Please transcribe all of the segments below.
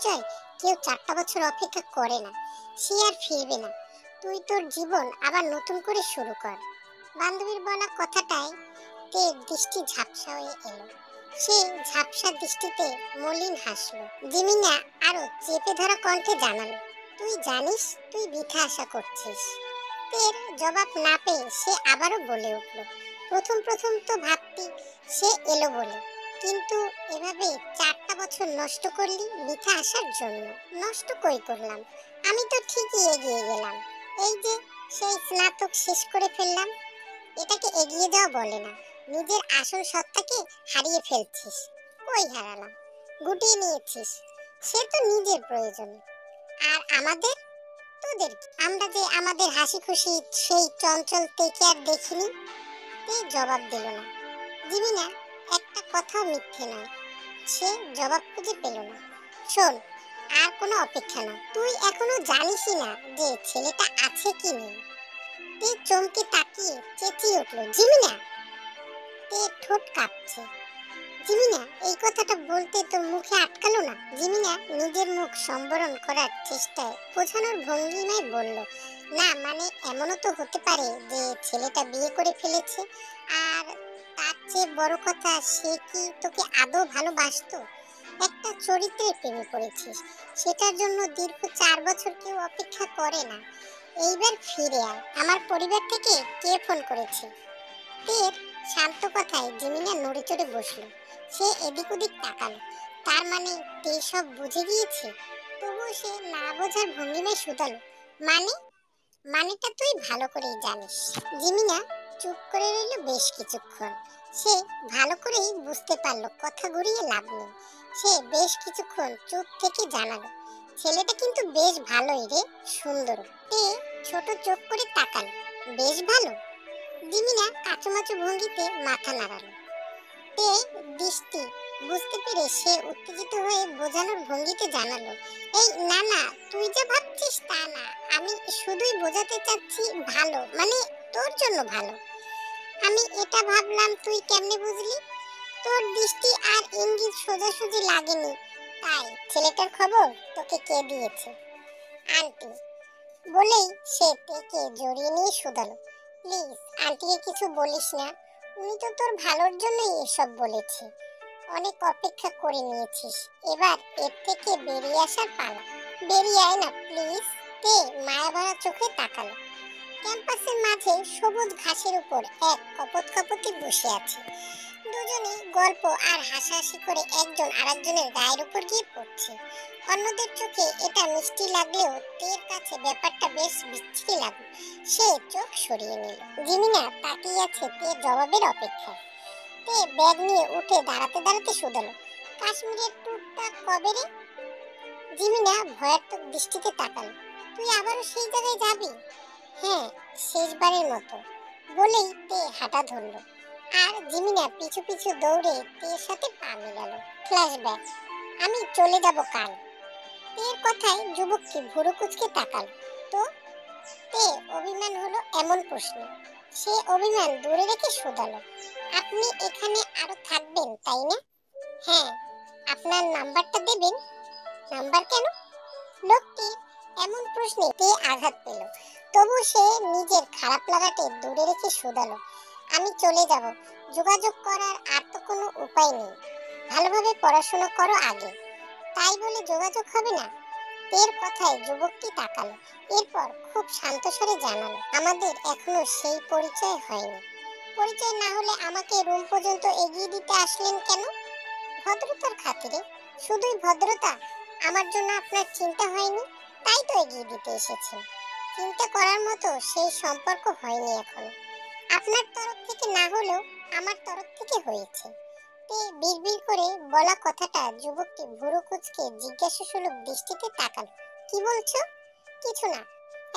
পরিচয় কেউ 4টা বছর অপেক্ষা করে না। সে আর ফিরবে না। তুই তোর জীবন আবার নতুন করে শুরু কর। বান্ধবীর বলা কথাটায় তের দৃষ্টি ঝাপসা হয়ে এলো। সে ঝাপসা দৃষ্টিতে মলিন হাসলো। জিমিনা আরো চেপে ধরা কণ্ঠে জানালো, তুই জানিস তুই বৃথা আশা করছিস। তের জবাব না পেয়ে সে আবারও বলে উঠল, প্রথম প্রথম তো ভাবতি সে এলো বলে, কিন্তু এভাবে 4টা বছর নষ্ট করলি বৃথা আসার জন্য। নষ্ট কই করলাম, আমি তো ঠিকই এগিয়ে গেলাম। এই যে সেই স্নাতক শেষ করে ফেললাম। এটাকে এগিয়ে যাওয়া বলে না, নিজের আসল সত্তাকে হারিয়ে ফেলছিস। কই হারালাম, গুটিয়ে নিয়েছিস। সে তো নিজের প্রয়োজনে। আর আমাদের, তোদের কি? আমরা যে আমাদের হাসি খুশি সেই চঞ্চল তেকে আর দেখিনি। তে জবাব দিল না। জিমিনা একটা কথাও মিথ্যে নয়। সে জবাব খুঁজে পেল না। শোন, আর কোনো অপেক্ষা না। তুই এখনো জানিসই না যে ছেলেটা আছে কি নেই। তে চমকে তাকিয়ে চেঁচিয়ে উঠল, জিমিনা! তে ঠোঁট কাঁপছে। জিমিনা, এই কথাটা বলতে তোর মুখে আটকালো না? জিমিনা নিজের মুখ সম্বরণ করার চেষ্টায় বোঝানোর ভঙ্গিমায় বলল, না মানে এমনও তো হতে পারে যে ছেলেটা বিয়ে করে ফেলেছে, আর তার চেয়ে বড় কথা সে কি তোকে আদৌ ভালোবাসতো? একটা চরিত্রের প্রেমে পড়েছিস, সেটার জন্য দীর্ঘ 4 বছর কেউ অপেক্ষা করে না। এইবার ফিরে আয়। আমার পরিবার থেকে কে ফোন করেছে? তের শান্ত কথায় জিমিনা নড়ে চড়ে বসলো। সে এদিক ওদিক তাকালো। তার মানে তে সব বুঝে গিয়েছে। তবুও সে না বোঝার ভঙ্গিমায় শুধালো, মানে? মানেটা তুই ভালো করেই জানিস। জিমিনা চুপ করে রইল বেশ কিছুক্ষণ। সে ভালো করেই বুঝতে পারলো কথা ঘুরিয়ে লাভ নেই। সে বেশ কিছুক্ষণ চুপ থেকে জানালো, ছেলেটা কিন্তু বেশ ভালোই রে, সুন্দর। তে ছোট চোখ করে তাকালো, বেশ ভালো? জিমিনা কাচুমাচু ভঙ্গিতে মাথা নাড়ালো। তে দৃষ্টি বুঝতে পেরে সে উত্তেজিত হয়ে বোঝানোর ভঙ্গিতে জানালো, এই না না, তুই যা ভাবছিস তা না। আমি শুধুই বোঝাতে চাচ্ছি ভালো, মানে তোর জন্য ভালো। আমি এটা ভাবলাম তুই কেমনে বুঝলি? তোর দৃষ্টি আর ইঙ্গিত সোজাসুজি লাগেনি, তাই। ছেলেটার খবর তোকে কে দিয়েছে? আন্টি। বলেই সে তেকে জড়িয়ে নিয়ে শুধালো, প্লিজ আন্টিকে কিছু বলিস না। উনি তো তোর ভালোর জন্যই এসব বলেছে। অনেক অপেক্ষা করে নিয়েছিস, এবার এর থেকে বেরিয়ে আসার পালা। বেরিয়ে আয় না প্লিজ। তে মায়াভরা চোখে তাকালো। ক্যাম্পাসের মাঝে সবুজ ঘাসের উপর এক কপোতকাপতি বসে আছে। দুজনে গল্প আর হাসাহাসি করে একজন আরেকজনের গায়ের উপর গিয়ে পড়ছে। অন্যদের চোখে এটা মিষ্টি লাগলেও তের কাছে ব্যাপারটা বেশ বিচ্ছিরি লাগলো। সে চোখ সরিয়ে নিল। জিমিনা তাকিয়ে আছে তের জবাবের অপেক্ষায়। তে ব্যাগ নিয়ে উঠে দাঁড়াতে দাঁড়াতে শুধালো, কাশ্মীরের ট্যুরটা কবে রে? জিমিনা ভয়াত্মক দৃষ্টিতে তাকালো, তুই আবারও সেই জায়গায় যাবি? হ্যাঁ, শেষবারের মতো। বলেই তে হাঁটা ধরলো। আর জিমিনা পিছু পিছু দৌড়ে তের সাথে পা মেলালো। ফ্ল্যাশব্যাক, আমি চলে যাব কাল। তের কথায় যুবকটি ভুরু কুঁচকে তাকালো। তো? তে অভিমান হলো এমন প্রশ্ন। সে অভিমান দূরে রেখে শুধালো, আপনি এখানে আরো থাকবেন তাই না? হ্যাঁ। আপনার নাম্বারটা দেবেন? নাম্বার কেন? লোকটি এমন প্রশ্নে তে আঘাত পেল। তবু সে নিজের খারাপ লাগাতে দূরে রেখে শুধালো, আমি চলে যাব। যোগাযোগ করার আর তো কোনো উপায় নেই। ভালোভাবে পড়াশোনা করো আগে। তাই বলে যোগাযোগ হবে না? তের কথায় যুবকটি তাকালো। এরপর খুব শান্ত স্বরে জানালো, আমাদের এখনো সেই পরিচয় হয়নি। পরিচয় না হলে আমাকে রুম পর্যন্ত এগিয়ে দিতে আসলেন কেন? ভদ্রতার খাতিরে। শুধুই ভদ্রতা? আমার জন্য আপনার চিন্তা হয়নি, তাই তো এগিয়ে দিতে এসেছেন। চিন্তা করার মতো সেই সম্পর্ক হয়নি এখনো। আপনার তরফ থেকে না হলেও আমার তরফ থেকে হয়েছে। তে বিড়বিড় করে বলা কথাটা যুবকটি ভুরু কুঁচকে জিজ্ঞাসাসুলভ দৃষ্টিতে তাকালো, কি বলছো? কিছু না,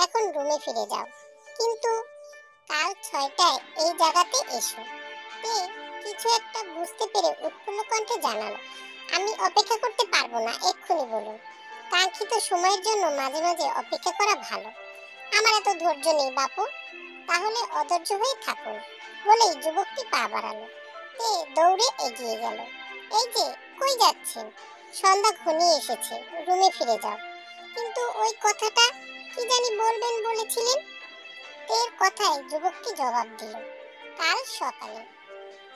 এখন রুমে ফিরে যাও। কিন্তু কাল 6টায় এই জায়গাতে এসো। তে কিছু একটা বুঝতে পেরে উৎফুল্ল কণ্ঠে জানালো, আমি অপেক্ষা করতে পারবো না, এক্ষুনি বলুন। কাঙ্ক্ষিত সময়ের জন্য মাঝে মাঝে অপেক্ষা করা ভালো। আমার এত ধৈর্য নেই বাপু। তাহলে অধৈর্য হয়ে থাকুন। বলেই যুবকটি পা বাড়ালো। তে দৌড়ে এগিয়ে গেল। এই যে, কই যাচ্ছেন? সন্ধ্যা ঘনিয়ে এসেছে, রুমে ফিরে যাও। কিন্তু ওই কথাটা কি জানি বলবেন বলেছিলেন। তের কথায় যুবকটি জবাব দিল, কাল সকালে।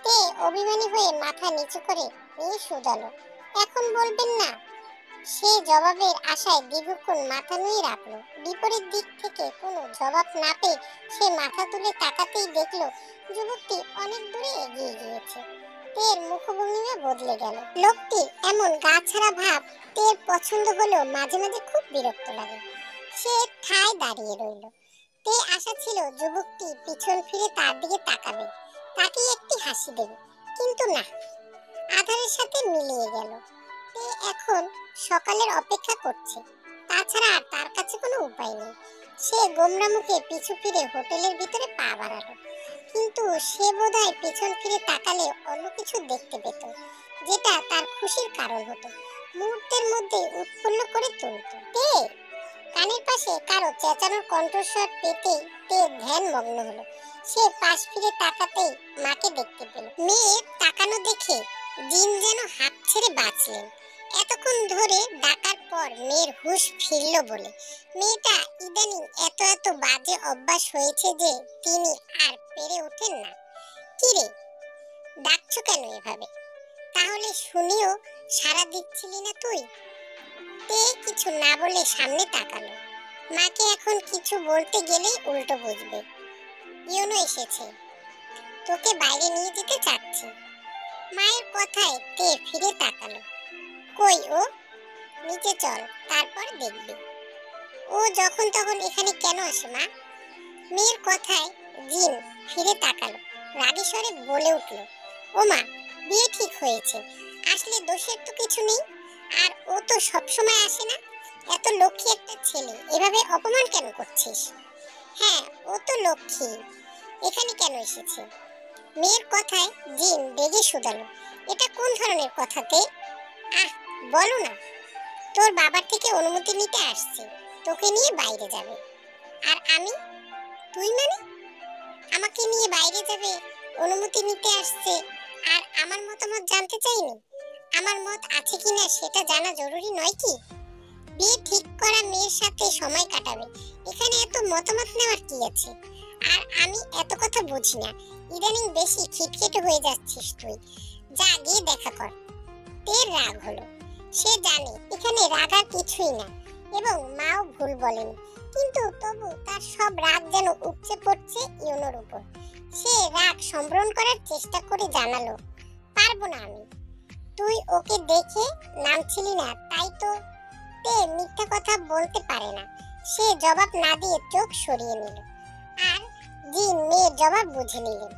তে অভিমানী হয়ে মাথা নিচু করে নিয়ে শুধালো, এখন বলবেন না? সে জবাবের আশায় দীর্ঘক্ষণ মাথা নুয়ে রাখলো। বিপরীত দিক থেকে কোনো জবাব না পেয়ে সে মাথা তুলে তাকাতেই দেখলো যুবকটি অনেক দূরে এগিয়ে গিয়েছে। তের মুখভঙ্গিমা বদলে গেল। লোকটি এমন গা ছাড়া ভাব তের পছন্দ হলেও মাঝে মাঝে খুব বিরক্ত লাগে। সে ঠায় দাঁড়িয়ে রইল। তে আশা ছিল যুবকটি পিছন ফিরে তার দিকে তাকাবে, তাকে একটি হাসি দেবে, কিন্তু না, আধারের সাথে মিলিয়ে গেল। তে এখন সকালের অপেক্ষা করছে, তাছাড়া আর তার কাছে কোনো উপায় নেই। সে গোমরা মুখে পিছু ফিরে হোটেলের ভিতরে পা বাড়ালো, কিন্তু সে বোধহয় পিছন ফিরে তাকালে অন্য কিছু দেখতে পেত, যেটা তার খুশির কারণ হতো, মুহূর্তের মধ্যে উৎফুল্ল করে তুলত। তে কানের পাশে কারো চেঁচানোর কণ্ঠস্বর পেতেই তে ধ্যান মগ্ন হলো। সে পাশ ফিরে তাকাতেই মাকে দেখতে পেল। মেয়ের তাকানো দেখে জিন যেন হাঁপ ছেড়ে বাঁচলেন। এতক্ষণ ধরে ডাকার পর মেয়ের হুঁশ ফিরল বলে মেয়েটা ইদানিং এত এত বাজে অভ্যাস হয়েছে যে তিনি আর পেরে ওঠেন না। কিরে, ডাকছো কেন এভাবে? তাহলে শুনিও সাড়া দিচ্ছিলি না তুই? তে কিছু না বলে সামনে তাকালো। মাকে এখন কিছু বলতে গেলেই উল্টো বুঝবে। ইউনো এসেছে, তোকে বাইরে নিয়ে যেতে চাচ্ছে। মায়ের কথায় তে ফিরে তাকালো। কই ও? নিচে চল, তারপর দেখবি। ও যখন তখন এখানে কেন আসে মা? মেয়ের কথায় জিন ফিরে তাকালো, রাগী স্বরে বলে উঠল, ও মা, বিয়ে ঠিক হয়েছে, আসলে দোষের তো কিছু নেই। আর ও তো সবসময় আসে না। এত লক্ষ্মী একটা ছেলে, এভাবে অপমান কেন করছিস? হ্যাঁ, ও তো লক্ষ্মী, এখানে কেন এসেছে? মেয়ের কথায় জিন রেগে শুধালো, এটা কোন ধরনের কথাতে? আহ, বলো না। তোর বাবার থেকে অনুমতি নিতে আসছে, তোকে নিয়ে বাইরে যাবে। আর আমি? তুই মানে? আমাকে নিয়ে বাইরে যাবে, অনুমতি নিতে আসছে, আর আমার মতামত জানতে চাইনি? আমার মত আছে কিনা সেটা জানা জরুরি নয় কি? বিয়ে ঠিক করা মেয়ের সাথে সময় কাটাবে, এখানে এত মতামত নেওয়ার কি আছে? আর আমি এত কথা বুঝি না, ইদানিং বেশি খিটখিটে হয়ে যাচ্ছিস তুই। যা গিয়ে দেখা কর। তের রাগ হলো। সে জানে এখানে রাগার কিছুই না, এবং মাও ভুল বলেনি, কিন্তু তবু তার সব রাগ যেন উপচে পড়ছে ইউনোর উপর। সে রাগ সম্বরণ করার চেষ্টা করে জানালো, পারবো না আমি। তুই ওকে দেখে নামছিলি না, তাই তো। তে মিথ্যা কথা বলতে পারে না। সে জবাব না দিয়ে চোখ সরিয়ে নিল, আর জিন মেয়ের জবাব বুঝে নিলেন।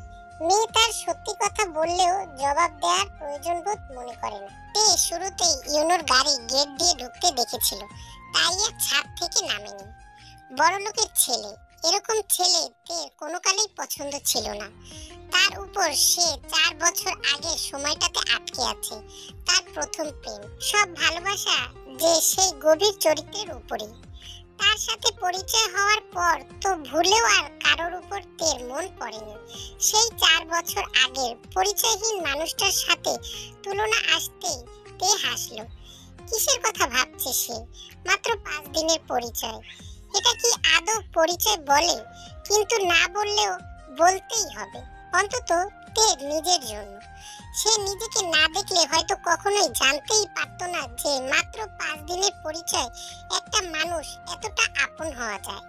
মেয়ে তার সত্যি কথা বললেও জবাব দেওয়ার প্রয়োজন বোধ মনে করে না। তে শুরুতেই ইউনোর গাড়ি গেট দিয়ে ঢুকতে দেখেছিল, তাই আর ছাদ থেকে নামেনি। বড়লোকের ছেলে, এরকম ছেলে তের কোনো কালেই পছন্দ ছিল না। তার উপর সে 4 বছর আগের সময়টাতে আটকে আছে, তার প্রথম প্রেম। সব ভালোবাসা যে সেই গভীর চরিত্রের উপরে। তার সাথে পরিচয় হওয়ার পর তো ভুলেও আর কারোর উপর তের মন পড়েনি। সেই 4 বছর আগের পরিচয়হীন মানুষটার সাথে তুলনা আসতেই তে হাসলো। কিসের কথা ভাবছে সে? মাত্র 5 দিনের পরিচয়, এটা কি আদৌ পরিচয় বলে? কিন্তু না বললেও বলতেই হবে, অন্তত তের নিজের জন্য। সে নিজেকে না দেখলে হয়তো কখনোই জানতেই পারতো না যে মাত্র 5 দিনের পরিচয় একটা মানুষ এতটা আপন হওয়া যায়।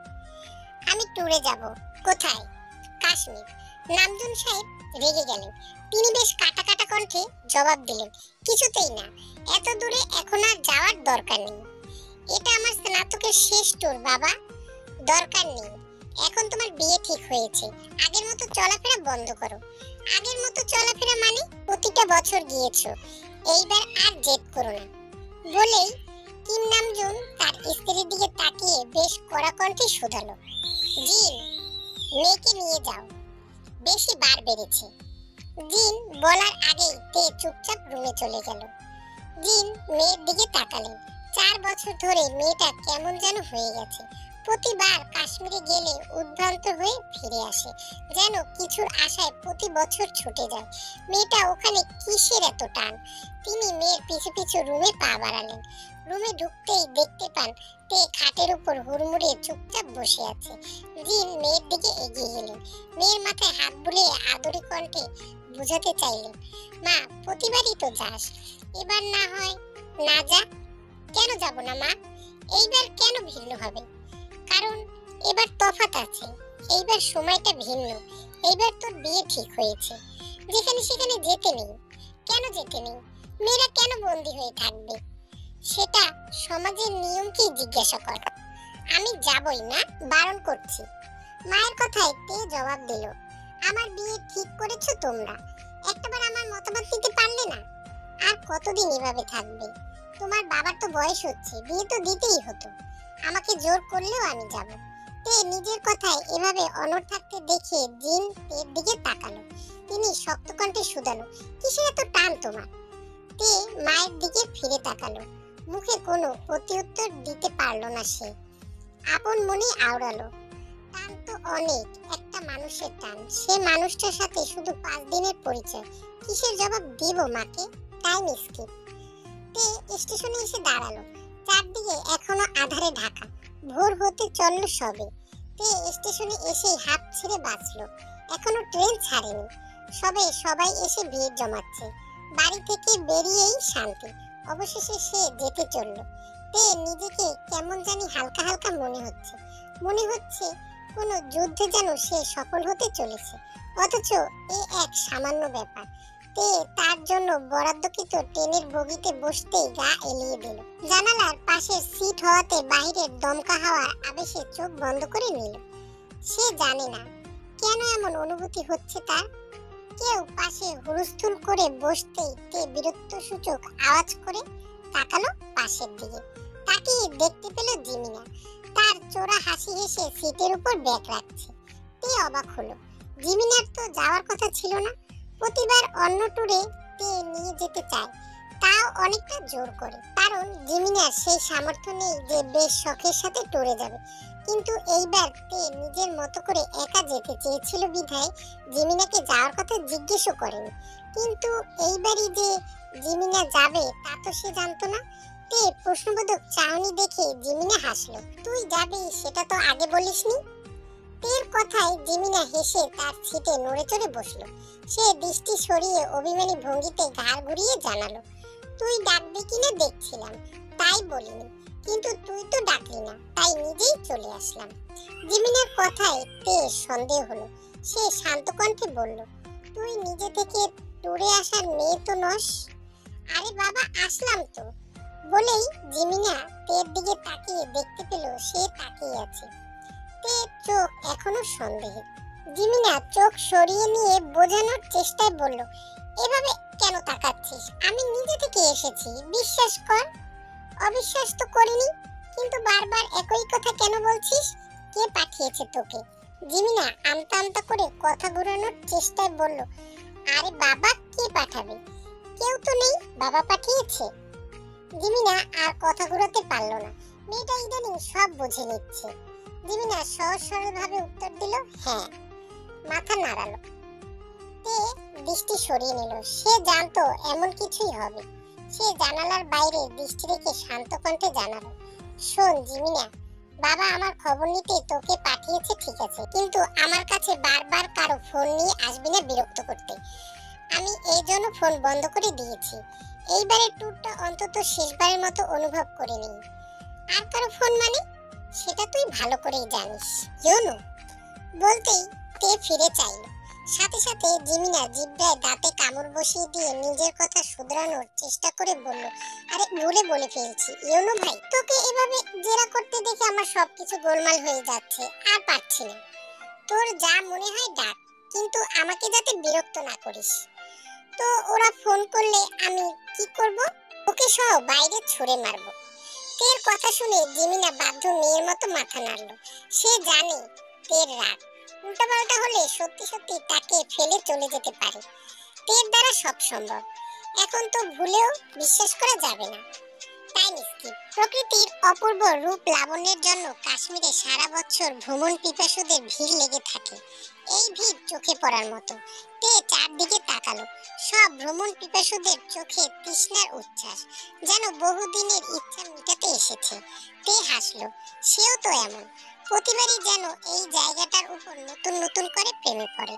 আমি ট্যুরে যাব। কোথায়? কাশ্মীর। নামজুন সাহেব রেগে গেলেন। তিনি বেশ কাটা কাটা কণ্ঠে জবাব দিলেন, কিছুতেই না, এত দূরে এখন আর যাওয়ার দরকার নেই। এটা আমার স্নাতকের শেষ ট্যুর বাবা, দরকার নেই। এখন তোমার বিয়ে ঠিক হয়েছে, আগের মতো চলাফেরা বন্ধ করো। আগের মতো চলাফেরা মানে? প্রতিটা বছর গিয়েছো, এইবার আর জেদ করো না। বলেই কিম নামজুন তার স্ত্রীর দিকে তাকিয়ে বেশ কড়া কণ্ঠে শুধালো, জিন, মেয়েকে নিয়ে যাও, বেশি বার বেড়েছে। জিন বলার আগেই তে চুপচাপ রুমে চলে গেল। জিন মেয়ের দিকে তাকালেন। 4 বছর ধরে মেয়েটা কেমন যেন হয়ে গেছে, প্রতিবার কাশ্মীরে গেলে উদ্ভ্রান্ত হয়ে ফিরে আসে, যেন কিছুর আশায় প্রতি বছর ছুটে যায়। মেয়েটা ওখানে কিসের এত টান? তিনি মেয়ের পিছু পিছু রুমে পা বাড়ালেন। রুমে ঢুকতেই দেখতে পান তে খাটের উপর হুড়মুড়ে চুপচাপ বসে আছে। জিন মেয়ের দিকে এগিয়ে গেলেন, মেয়ের মাথায় হাত বুলিয়ে আদরি কণ্ঠে বুঝাতে চাইলেন, মা প্রতিবারই তো যাস, এবার না হয় না যা। কেন যাব না মা? এইবার কেন ভিন্ন হবে? কারণ এবার তফাৎ আছে, এইবার সময়টা ভিন্ন, এইবার তোর বিয়ে ঠিক হয়েছে। যেখানে সেখানে যেতে নেই। কেন যেতে নেই? মেয়েরা কেন বন্দী হয়ে থাকবে? সেটা সমাজের নিয়মকেই জিজ্ঞাসা কর। আমি যাবই না, বারণ করছি। মায়ের কথায় তে জবাব দিল, আমার বিয়ে ঠিক করেছো তোমরা, একটাবার আমার মতামত দিতে পারলে না? আর কতদিন এভাবে থাকবে? তোমার বাবার তো বয়স হচ্ছে, বিয়ে তো দিতেই হতো। আমাকে জোর করলেও আমি যাব। তে নিজের কথায় এভাবে অনড় থাকতে দেখে জিন তের দিকে তাকালো। তিনি শক্ত কণ্ঠে শুধালো, কিসের এত টান তোমার? তে মায়ের দিকে ফিরে তাকালো। মুখে কোনো প্রত্যুত্তর দিতে পারলো না সে। আপন মনে আওড়ালো, টান তো অনেক, একটা মানুষের টান। সে মানুষটার সাথে শুধু 5 দিনের পরিচয়। কিসের জবাব দিব মাকে? Time skip. তে স্টেশনে এসে দাঁড়ালো। চারদিকে এখনো আধারে ঢাকা, ভোর হতে চলল সবে। তে স্টেশনে এসেই হাঁপ ছেড়ে বাঁচলো। এখনো ট্রেন ছাড়েনি, সবাই এসে ভিড় জমাচ্ছে। বাড়ি থেকে বেরিয়েই শান্তি। অবশেষে সে যেতে চলল। তে নিজেকে কেমন জানি হালকা হালকা মনে হচ্ছে কোনো যুদ্ধে যেন সে সফল হতে চলেছে। অথচ এ এক সামান্য ব্যাপার। তে তার জন্য বরাদ্দকৃত ট্রেনের বগিতে বসতেই গা এলিয়ে দিল। জানালার পাশের সিট হওয়াতে বাহিরের দমকা হাওয়ার আবেশে চোখ বন্ধ করে নিল। সে জানে না কেন এমন অনুভূতি হচ্ছে তার। কেউ পাশে হুলস্থুল করে বসতেই তে বীরত্বসূচক আওয়াজ করে তাকালো পাশের দিকে। তাকিয়ে দেখতে পেল জিমিনা। তার চোরা হাসি হেসে সিটের উপর ব্যাগ রাখছে। তে অবাক হলো, জিমিনার তো যাওয়ার কথা ছিল না। প্রতিবার অন্য ট্যুরে তে নিয়ে যেতে চায়, তাও অনেকটা জোর করে। কারণ জিমিনার সেই সামর্থ্য নেই যে বেশ শখের সাথে ট্যুরে যাবে। কিন্তু এইবার তে নিজের মতো করে একা যেতে চেয়েছিল বিধায় জিমিনাকে যাওয়ার কথা জিজ্ঞেসও করেনি। কিন্তু এইবারই যে জিমিনা যাবে তা তো সে জানতো না। তে প্রশ্নবোধক চাহনি দেখে জিমিনা হাসলো, তুই যাবি সেটা তো আগে বলিসনি। তের কথায় জিমিনা হেসে তার সিটে নড়ে চড়ে বসলো। সে দৃষ্টি সরিয়ে অভিমানী ভঙ্গিতে ঘাড় ঘুরিয়ে জানালো, তুই ডাকবি কিনা দেখছিলাম, তাই বলিনি। কিন্তু তুই তো ডাকলি না, তাই নিজেই চলে আসলাম। জিমিনার কথায় তে সন্দেহ হলো। সে শান্ত কণ্ঠে বলল, তুই নিজে থেকে ট্যুরে আসার মেয়ে তো নস। আরে বাবা আসলাম তো। বলেই জিমিনা তের দিকে তাকিয়ে দেখতে পেল সে তাকিয়ে আছে। তের চোখ এখনো সন্দেহের। জিমিনা চোখ সরিয়ে নিয়ে বোঝানোর চেষ্টায় বলল, এভাবে কেন তাকাচ্ছিস? আমি নিজে থেকে এসেছি, বিশ্বাস কর। অবিশ্বাস তো করিনি, কিন্তু বারবার একই কথা কেন বলছিস? কে পাঠিয়েছে তোকে? জিমিনা আমতা আমতা করে কথা ঘোরানোর চেষ্টায় বলল, আরে বাবা কে পাঠাবে? কেউ তো নেই, বাবা পাঠিয়েছে। জিমিনা আর কথা ঘোরাতে পারলো না। মেয়েটা ইদানিং সব বুঝে নিচ্ছে। জিমিনা সহজ সরল ভাবে উত্তর দিল, হ্যাঁ। মাথা নাড়ালো। তে দৃষ্টি সরিয়ে নিল। সে জানতো এমন কিছুই হবে। সে জানালার বাইরে দৃষ্টি রেখে শান্ত কণ্ঠে জানালো, শোন জিমিনা, বাবা আমার খবর নিতে তোকে পাঠিয়েছে ঠিক আছে, কিন্তু আমার কাছে বারবার কারো ফোন নিয়ে আসবি না বিরক্ত করতে। আমি এই জন্য ফোন বন্ধ করে দিয়েছি। এইবারের ট্যুরটা অন্তত শেষবারের মতো অনুভব করে নিই। আর কারো ফোন মানে? সেটা তুই ভালো করেই জানিস। ইউনো বলতেই তে ফিরে চাইল। সাথে সাথে জিমিনা জিহ্বায় দাঁতে কামড় বসিয়ে দিয়ে নিজের কথা শুধরানোর চেষ্টা করে বলল, আরে ভুলে বলে ফেলছি ইউনো ভাই, তোকে এভাবে জেরা করতে দেখে আমার সবকিছু গোলমাল হয়ে যাচ্ছে, আর পারছি না। তোর যা মনে হয় ডাক, কিন্তু আমাকে যাতে বিরক্ত না করিস। তো ওরা ফোন করলে আমি কি করব? ওকে সহ বাইরে ছুঁড়ে মারবো। তের কথা শুনে জিমিনা বাধ্য মেয়ের মতো মাথা নাড়ল। সে জানে তের রাগ উল্টাপাল্টা হলে সত্যি সত্যি তাকে ফেলে চলে যেতে পারে। তের দ্বারা সব সম্ভব। এখন তো ভুলেও বিশ্বাস করা যাবে না। Time skip. প্রকৃতির অপূর্ব রূপ লাবণ্যের জন্য কাশ্মীরে সারা বছর ভ্রমণ পিপাসুদের ভিড় লেগে থাকে। এই ভিড় চোখে পড়ার মতো। তে চারদিকে তাকালো। সব ভ্রমণ পিপাসুদের চোখে তৃষ্ণার উচ্ছ্বাস, যেন বহুদিনের ইচ্ছা মিটাতে এসেছে। তে হাসলো। সেও তো এমন। প্রতিবারই যেন এই জায়গাটার উপর নতুন নতুন করে প্রেমে পড়ে।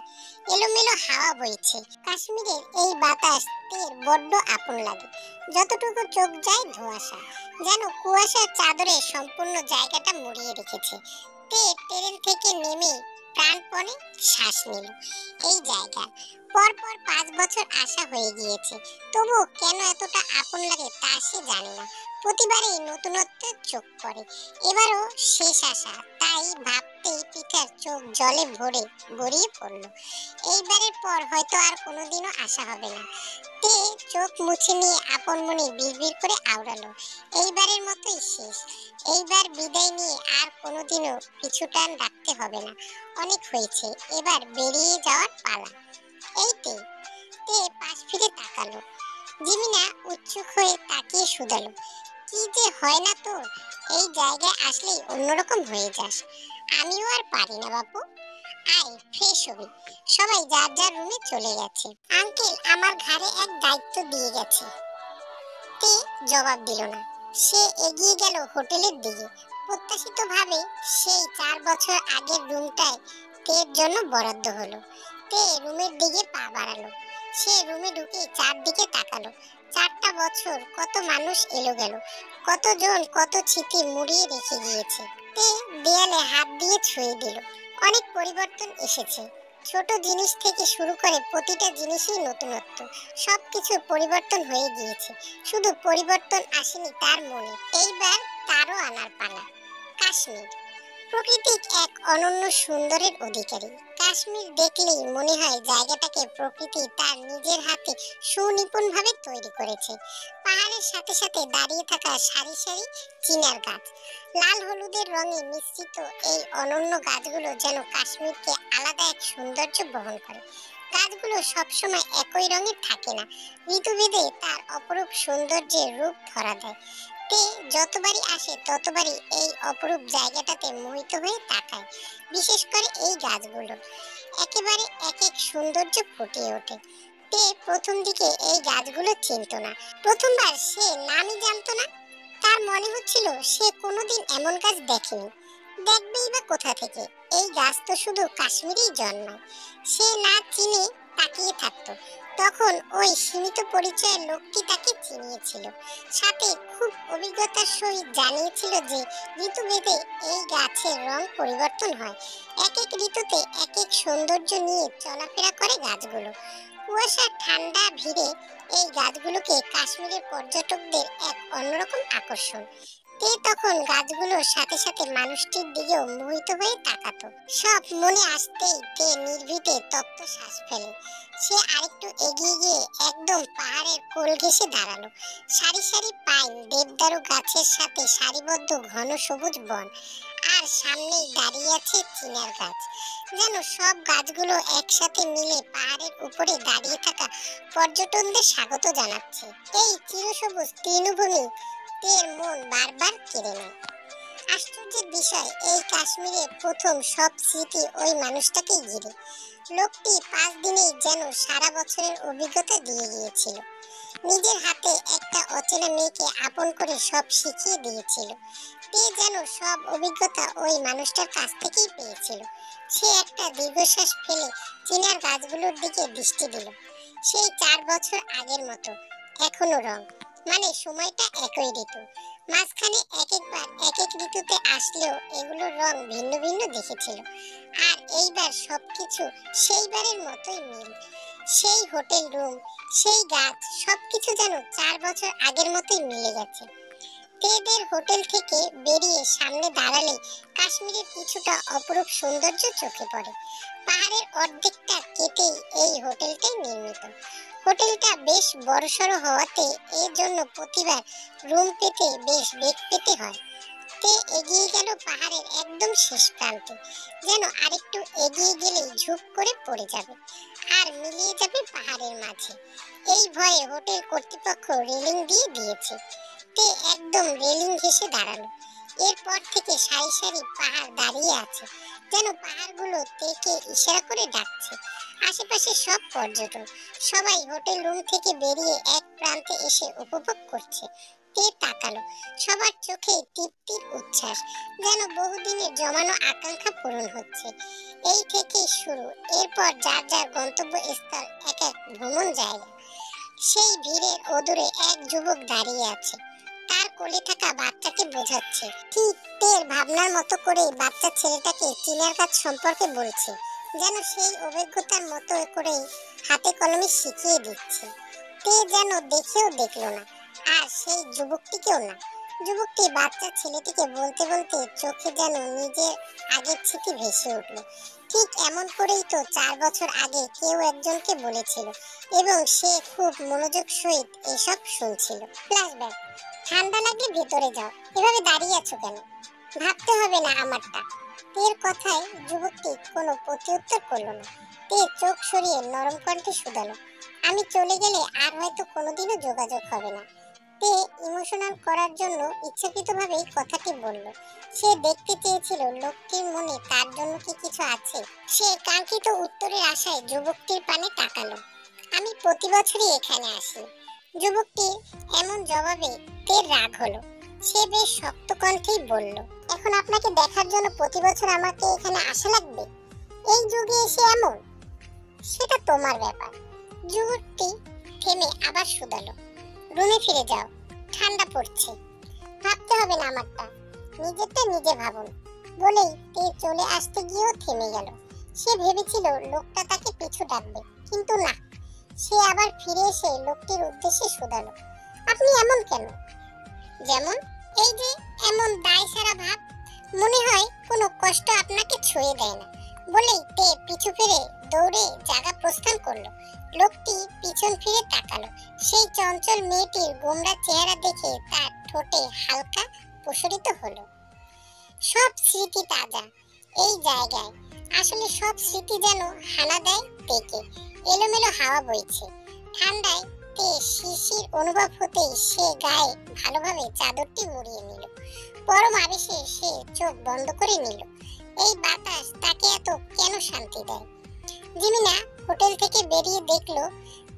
এলোমেলো হাওয়া বইছে। কাশ্মীরের এই বাতাস তের বড্ড আপন লাগে। যতটুকু চোখ যায় ধোঁয়াশা, যেন কুয়াশার চাদরে সম্পূর্ণ জায়গাটা মুড়িয়ে রেখেছে। তে ট্রেন থেকে নেমে প্রাণপণে শ্বাস নিল। এই জায়গা পরপর 5 বছর আসা হয়ে গিয়েছে, তবু কেন এতটা আপন লাগে তা সে জানে না। প্রতিবারই নতুনত্বের চোখ পড়ে। এবারও শেষ আশা, তাই ভাবতেই পিতার চোখ জলে গড়িয়ে পড়ল। এইবারের পর হয়তো আর কোনোদিনও আসা হবে না। তে চোখ মুছে নিয়ে আপন মনে বিড়বিড় করে আওড়ালো, এইবারের মতোই শেষ। এইবার বিদায় নিয়ে আর কোনোদিনও পিছুটান রাখতে হবে না। অনেক হয়েছে, এবার বেরিয়ে যাওয়ার পালা। এই তে তে পাশ ফিরে তাকালো। জিমিনা উৎসুক হয়ে তাকিয়ে শুধালো, কি যে হয় না তোর, এই জায়গায় আসলেই অন্যরকম হয়ে যাস। আমিও আর পারি না বাপু। আয় ফ্রেশ হবি। সবাই যার যার রুমে চলে গেছে। আঙ্কেল আমার ঘাড়ে এক দায়িত্ব দিয়ে গেছে। তে জবাব দিল না। সে এগিয়ে গেল হোটেলের দিকে। প্রত্যাশিতভাবে সেই 4 বছর আগের রুমটায় তের জন্য বরাদ্দ হলো। তে রুমের দিকে পা বাড়ালো। সে রুমে ঢুকে চারদিকে তাকালো। 4টা বছর কত মানুষ এলো গেল, কতজন কত স্মৃতি মুড়িয়ে রেখে গিয়েছে। তে দেয়ালে হাত দিয়ে ছুঁয়ে দিল। অনেক পরিবর্তন এসেছে। ছোট জিনিস থেকে শুরু করে প্রতিটা জিনিসই নতুনত্ব। সবকিছু পরিবর্তন হয়ে গিয়েছে, শুধু পরিবর্তন আসেনি তার মনে। এইবার তারও আনার পালা। কাশ্মীর প্রকৃতি এক অনন্য সুন্দরের অধিকারী। কাশ্মীর দেখলেই মনে হয় জায়গাটাকে প্রকৃতি তার নিজের হাতে সুনিপুণভাবে তৈরি করেছে। পাহাড়ের সাথে সাথে দাঁড়িয়ে থাকা সারি সারি চিনার গাছ, লাল হলুদের রঙে মিশ্রিত এই অনন্য গাছগুলো যেন কাশ্মীরকে আলাদা এক সৌন্দর্য বহন করে। গাছগুলো সবসময় একই রঙের থাকে না, ঋতুভেদে তার অপরূপ সৌন্দর্যের রূপ ধরা দেয়। তে যতবারই আসে ততবারই এই অপরূপ জায়গাটাতে মোহিত হয়ে তাকায়। বিশেষ করে এই গাছগুলো একেবারে এক এক সৌন্দর্য ফুটিয়ে ওঠে। তে প্রথম দিকে এই গাছগুলো চিনত না। প্রথমবার সে নামই জানতো না। তার মনে হচ্ছিল সে কোনোদিন এমন গাছ দেখেনি। দেখবেই বা কোথা থেকে, এই গাছ তো শুধু কাশ্মীরেই জন্মায়। সে না চিনে তাকিয়ে থাকতো। তখন ওই সীমিত পরিচয়ের লোকটি তাকে চিনিয়েছিল, সাথে খুব অভিজ্ঞতার সহিত জানিয়েছিল যে ঋতুভেদে এই গাছের রং পরিবর্তন হয়। এক এক ঋতুতে এক এক সৌন্দর্য নিয়ে চলাফেরা করে গাছগুলো। কুয়াশার ঠান্ডা ভিড়ে এই গাছগুলোকে কাশ্মীরের পর্যটকদের এক অন্যরকম আকর্ষণ। তে তখন গাছগুলোর সাথে সাথে মানুষটির দিকেও মোহিত হয়ে তাকাতো। সব মনে আসতেই তে নির্ভীতে তপ্ত শ্বাস ফেলে। সে আরেকটু এগিয়ে গিয়ে একদম পাহাড়ের কোল ঘেঁষে দাঁড়ালো। সারি সারি পাইন দেবদারু গাছের সাথে সারিবদ্ধ ঘন সবুজ বন, আর সামনেই দাঁড়িয়ে আছে চিনার গাছ। যেন সব গাছগুলো একসাথে মিলে পাহাড়ের উপরে দাঁড়িয়ে থাকা পর্যটকদের স্বাগত জানাচ্ছে। এই চিরসবুজ তৃণভূমি তের মন বারবার কেড়ে নেয়। আশ্চর্যের বিষয়, এই কাশ্মীরে প্রথম সব স্মৃতি ওই মানুষটাকে ঘিরে। লোকটি 5 দিনেই যেন সারা বছরের অভিজ্ঞতা দিয়ে গিয়েছিল। নিজের হাতে একটা অচেনা মেয়েকে আপন করে সব শিখিয়ে দিয়েছিল। তে যেন সব অভিজ্ঞতা ওই মানুষটার কাছ থেকেই পেয়েছিল। সে একটা দীর্ঘশ্বাস ফেলে চিনার গাছগুলোর দিকে দৃষ্টি দিল। সেই 4 বছর আগের মতো, এখনো রং, মানে সময়টা একই ঋতু। মাঝখানে এক একবার এক এক ঋতুতে আসলেও এগুলোর রং ভিন্ন ভিন্ন দেখেছিল। আর এইবার সবকিছু সেইবারের মতোই মিল। সেই হোটেল রুম, সেই গাছ, সবকিছু যেন 4 বছর আগের মতোই মিলে গেছে। তেদের হোটেল থেকে বেরিয়ে সামনে দাঁড়ালে কাশ্মীরের কিছুটা অপরূপ সৌন্দর্য চোখে পড়ে। পাহাড়ের অর্ধেকটা কেটেই এই হোটেলটাই নির্মিত। হোটেলটা বেশ বড়সড় হওয়াতে এর জন্য প্রতিবার রুম পেতে বেশ বেগ পেতে হয়। তে এগিয়ে গেল পাহাড়ের একদম শেষ প্রান্তে, যেন আরেকটু এগিয়ে গেলেই ঝুপ করে পড়ে যাবে আর মিলিয়ে যাবে পাহাড়ের মাঝে। এই ভয়ে হোটেল কর্তৃপক্ষ রেলিং দিয়ে দিয়েছে। তে একদম রেলিং ঘেঁষে দাঁড়ালো। এরপর থেকে সারি সারি পাহাড় দাঁড়িয়ে আছে, যেন পাহাড়গুলো তেকে ইশারা করে ডাকছে। আশেপাশে সব পর্যটক সবাই হোটেল রুম থেকে বেরিয়ে এক প্রান্তে এসে উপভোগ করছে। তে তাকালো, সবার চোখে তৃপ্তির উচ্ছ্বাস, যেন বহুদিনের জমানো আকাঙ্ক্ষা পূরণ হচ্ছে। এই থেকেই শুরু, এরপর যার যার গন্তব্যস্থল এক এক ভ্রমণ জায়গা। সেই ভিড়ের অদূরে এক যুবক দাঁড়িয়ে আছে, তার কোলে থাকা বাচ্চাকে বোঝাচ্ছে। ঠিক তের ভাবনার মতো করে বাচ্চা ছেলেটাকে চীনের কাজ সম্পর্কে বলছে, যেন সেই অভিজ্ঞতার মতো করে হাতে কলমে শিখিয়ে দিচ্ছে। তে যেন দেখেও দেখলো না, আর সেই যুবকটিকেও না। যুবকটি বাচ্চা ছেলেটিকে বলতে বলতে চোখে যেন নিজের আগের স্মৃতি ভেসে উঠল। ঠিক এমন করেই তো 4 বছর আগে কেউ একজনকে বলেছিল, এবং সে খুব মনোযোগ সহিত এসব শুনছিল। ফ্ল্যাশব্যাক। ঠান্ডা লাগলে ভেতরে যাও, এভাবে দাঁড়িয়ে আছো কেন? ভাবতে হবে না আমারটা। তের কথায় যুবকটি কোনো প্রত্যুত্তর করলো না। তে চোখ সরিয়ে নরম কণ্ঠে শুধালো, আমি চলে গেলে আর হয়তো কোনোদিনও যোগাযোগ হবে না। তে ইমোশনাল করার জন্য ইচ্ছাকৃতভাবেই কথাটি বলল। সে দেখতে চেয়েছিল লোকটির মনে তার জন্য কি কিছু আছে। সে কাঙ্ক্ষিত উত্তরের আশায় যুবকটির পানে তাকালো। আমি প্রতি বছরই এখানে আসি। যুবকটির এমন জবাবে তের রাগ হলো। সে বেশ শক্ত কণ্ঠেই বলল, এখন আপনাকে দেখার জন্য প্রতি বছর আমাকে এখানে আসা লাগবে? এই যুগে এসে এমন? সেটা তোমার ব্যাপার। যুবকটি থেমে আবার শুধালো, রুমে ফিরে যাও, ঠান্ডা পড়ছে। ভাবতে হবে না আমারটা, নিজেরটা নিজে ভাবুন। বলেই তে চলে আসতে গিয়েও থেমে গেল। সে ভেবেছিল লোকটা তাকে পিছু ডাকবে, কিন্তু না। সে আবার ফিরে এসে লোকটির উদ্দেশ্যে শুধালো, আপনি এমন কেন? যেমন? এই যে এমন দায় সারা ভাব, মনে হয় কোনো কষ্ট আপনাকে ছুঁয়ে দেয় না। বলেই তে পিছু ফিরে দৌড়ে জায়গা প্রস্থান করলো। লোকটি পিছন ফিরে তাকালো। সেই চঞ্চল মেয়েটির গোমরা চেহারা দেখে তার ঠোঁটে হালকা প্রসারিত হলো। সব স্মৃতি তাজা এই জায়গায়। আসলে সব স্মৃতি যেন হানা দেয় তেকে। এলোমেলো হাওয়া বইছে, ঠান্ডায় তে শিশির অনুভব হতেই সে গায়ে ভালোভাবে চাদরটি মুড়িয়ে নিল। পরম আবেশে সে চোখ বন্ধ করে নিল। এই বাতাস তাকে এত কেন শান্তি দেয়? জিমিনা হোটেল থেকে বেরিয়ে দেখলো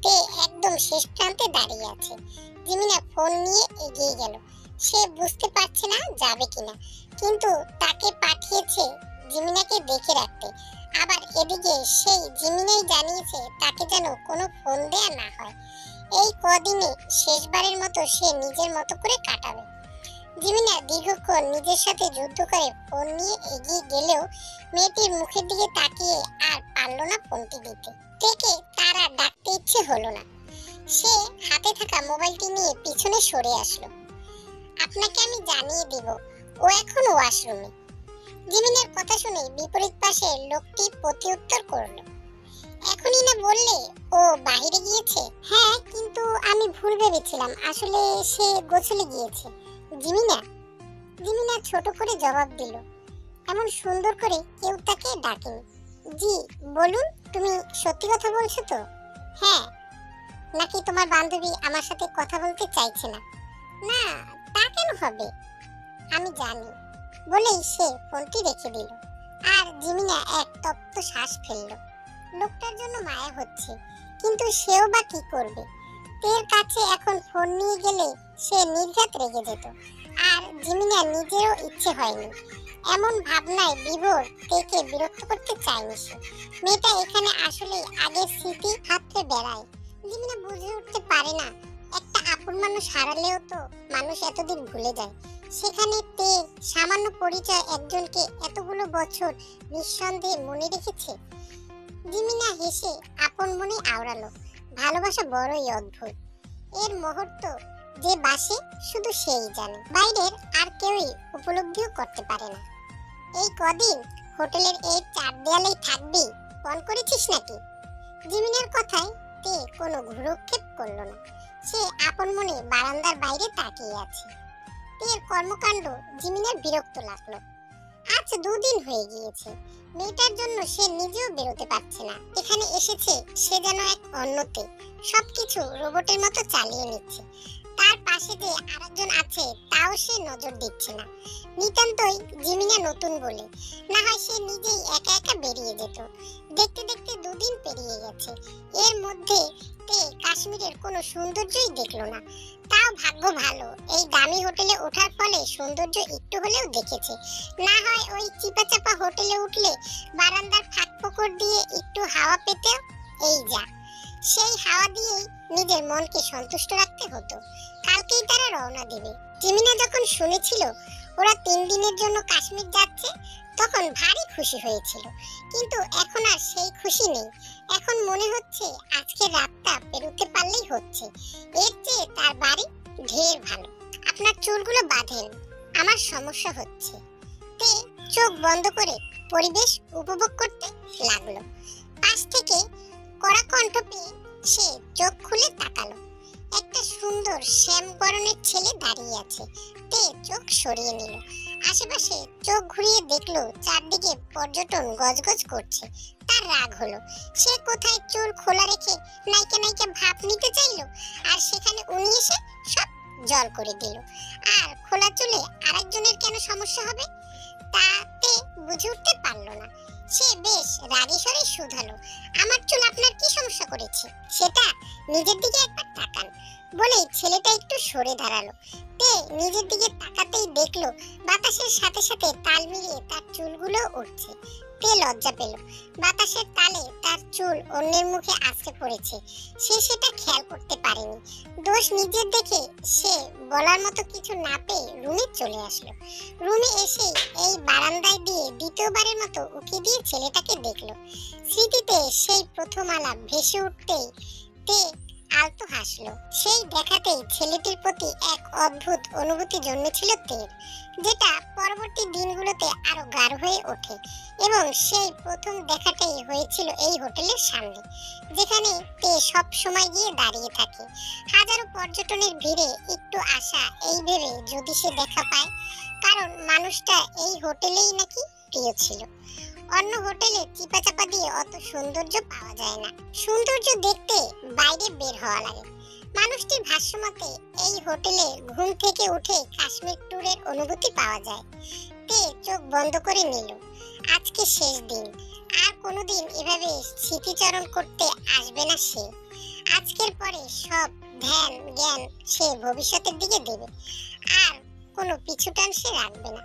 তে একদম শেষ প্রান্তে দাঁড়িয়ে আছে। জিমিনা ফোন নিয়ে এগিয়ে গেল। সে বুঝতে পারছে না যাবে কিনা, কিন্তু তাকে পাঠিয়েছে জিমিনাকে দেখে রাখতে। আবার এদিকে সেই জিমিনাই জানিয়েছে তাকে যেন কোনো ফোন দেয়া না হয়। এই কদিনে শেষবারের মতো সে নিজের মতো করে কাটাবে। জিমিনা দীর্ঘক্ষণ নিজের সাথে যুদ্ধ করে ফোন নিয়ে এগিয়ে গেলেও মেয়েটির মুখের দিকে তাকিয়ে আর পারল না ফোনটি দিতে। থেকে তার আর ডাকতে ইচ্ছে হলো না। সে হাতে থাকা মোবাইলটি নিয়ে পিছনে সরে আসলো। আপনাকে আমি জানিয়ে দিব, ও এখন ওয়াশরুমে। জিমিনার কথা শুনে বিপরীত পাশে লোকটি প্রত্যুত্তর করলো, এখনই না বললে ও বাইরে গিয়েছে? হ্যাঁ, কিন্তু আমি ভুল ভেবেছিলাম, আসলে সে গোসলে গিয়েছে। জিমিনা জিমিনা ছোট করে জবাব দিল। এমন সুন্দর করে কেউ তাকে ডাকেনি। জি বলুন, তুমি সত্যি কথা বলছো তো? হ্যাঁ। নাকি তোমার বান্ধবী আমার সাথে কথা বলতে চাইছে না? না, তা কেন হবে? আমি জানি। বলেই সে ফোনটি রেখে দিল। আর জিমিনা এক তপ্ত শ্বাস ফেলল। লোকটার জন্য মায়া হচ্ছে, কিন্তু সেও বা কি করবে? তের কাছে এখন ফোন নিয়ে গেলে সে নির্ঘাত রেগে যেত। আর জিমিনা নিজেরও ইচ্ছে হয়নি। এমন ভাবনায় বিভোর তেকে বিরক্ত করতে চায়নি সে। মেয়েটা এখানে আসলে আগের স্মৃতি হাতড়ে বেড়ায়। জিমিনা বুঝে উঠতে পারে না, একটা আপন মানুষ হারালেও তো মানুষ এতদিন ভুলে যায়। সেখানে তে সামান্য পরিচয় একজনকে এতগুলো বছর নিঃসন্দেহে মনে রেখেছে। জিমিনা হেসে আপন মনে আওড়ালো, ভালোবাসা বড়ই অদ্ভুত। এর মুহূর্ত যে বাসে শুধু সেই জানে, বাইরের আর কেউই উপলব্ধিও করতে পারে না। এই কদিন হোটেলের এই 4 দেয়ালেই থাকবি, ফোন করেছিস নাকি? জিমিনার কথায় তে কোনো ভ্রুক্ষেপ করলো না। সে আপন মনে বারান্দার বাইরে তাকিয়ে আছে। তের কর্মকাণ্ড জিমিনার বিরক্ত লাগলো। আজ 2 দিন হয়ে গিয়েছে, মেয়েটার জন্য সে নিজেও বেরোতে পারছে না। এখানে এসেছে সে যেন এক অন্যতে, সবকিছু রোবটের মতো চালিয়ে নিচ্ছে। তার পাশে যে আরেকজন আছে তাও সে নজর দিচ্ছে না। নিতান্তই জিমিনা নতুন বলে না হয় সে নিজেই একা একা বেরিয়ে যেত। দেখতে দেখতে দুদিন পেরিয়ে গেছে। এর মধ্যে তে কাশ্মীরের কোনো সৌন্দর্যই দেখলো না। তাও ভাগ্য ভালো, এই দামি হোটেলে ওঠার ফলে সৌন্দর্য একটু হলেও দেখেছে। না হয় ওই চিপাচাপা হোটেলে উঠলে বারান্দার ফাঁক ফোকর দিয়ে একটু হাওয়া পেতে, এই যা, সেই হাওয়া দিয়েই নিজের মনকে সন্তুষ্ট রাখতে হতো। কালকেই তারা রওনা দেবে। জিমিনা যখন শুনেছিল ওরা 3 দিনের জন্য কাশ্মীর যাচ্ছে তখন ভারী খুশি হয়েছিল, কিন্তু এখন আর সেই খুশি নেই। এখন মনে হচ্ছে আজকের রাতটা পেরোতে পারলেই হচ্ছে, এর চেয়ে তার বাড়ি ঢের ভালো। আপনার চুলগুলো বাঁধেন, আমার সমস্যা হচ্ছে। তে চোখ বন্ধ করে পরিবেশ উপভোগ করতে লাগলো। পাশ থেকে কড়া কণ্ঠ পেয়ে সে চোখ খুলে তাকালো। একটা সুন্দর শ্যাম বরণের ছেলে দাঁড়িয়ে আছে। তে চোখ সরিয়ে নিল। আশেপাশে চোখ ঘুরিয়ে দেখলো চারদিকে পর্যটন গজগজ করছে। তার রাগ হলো। সে কোথায় চুল খোলা রেখে নায়িকা নায়িকা ভাব নিতে চাইলো, আর সেখানে উনি এসে সব জল করে দিল। আর খোলা চুলে আরেকজনের কেন সমস্যা হবে তাতে বুঝে উঠতে পারলো না। সে বেশ রাগী স্বরে শুধালো, আমার চুল আপনার কি সমস্যা করেছে সেটা নিজের দিকে একবার তাকান। বলেই ছেলেটা একটু সরে দাঁড়ালো। তে নিজের দিকে তাকাতেই দেখলো বাতাসের সাথে সাথে তাল মিলিয়ে তার চুলগুলো উঠছে। তে লজ্জা পেল। বাতাসের তালে তার চুল অন্যের মুখে আছড়ে পড়েছে। সে সেটা খেয়াল করতে পারেনি। দোষ নিজের দেখে সে বলার মতো কিছু না পেয়ে রুমে চলে আসলো। রুমে এসে এই বারান্দায় দিয়ে দ্বিতীয়বারের মতো উকি দিয়ে ছেলেটাকে দেখলো। স্মৃতিতে সেই প্রথম আলাপ ভেসে উঠতেই তে আলতো হাসলো। সেই দেখাতেই ছেলেটির প্রতি এক অদ্ভুত অনুভূতি জন্মেছিল তের, যেটা পরবর্তী দিনগুলোতে আরো গাঢ় হয়ে ওঠে। এবং সেই প্রথম দেখাটাই হয়েছিল এই হোটেলের সামনে, যেখানে তে সব সময় গিয়ে দাঁড়িয়ে থাকে। হাজারো পর্যটনের ভিড়ে একটু আশা এই ভেবে যদি সে দেখা পায়, কারণ মানুষটা এই হোটেলেই নাকি প্রিয় ছিল। অন্য হোটেলে চিপাচাপা দিয়ে অত সৌন্দর্য পাওয়া যায় না। সৌন্দর্য দেখতে বাইরে বের হওয়া লাগে। মানুষটির ভাষ্যমতে এই হোটেলে ঘুম থেকে উঠে কাশ্মীর ট্যুরের অনুভূতি পাওয়া যায়। তে চোখ বন্ধ করে নিল। আজকে শেষ দিন, আর কোনোদিন এভাবে স্মৃতিচারণ করতে আসবে না সে। আজকের পরে সব ধ্যান জ্ঞান সে ভবিষ্যতের দিকে দেবে, আর কোনো পিছুটান সে রাখবে না।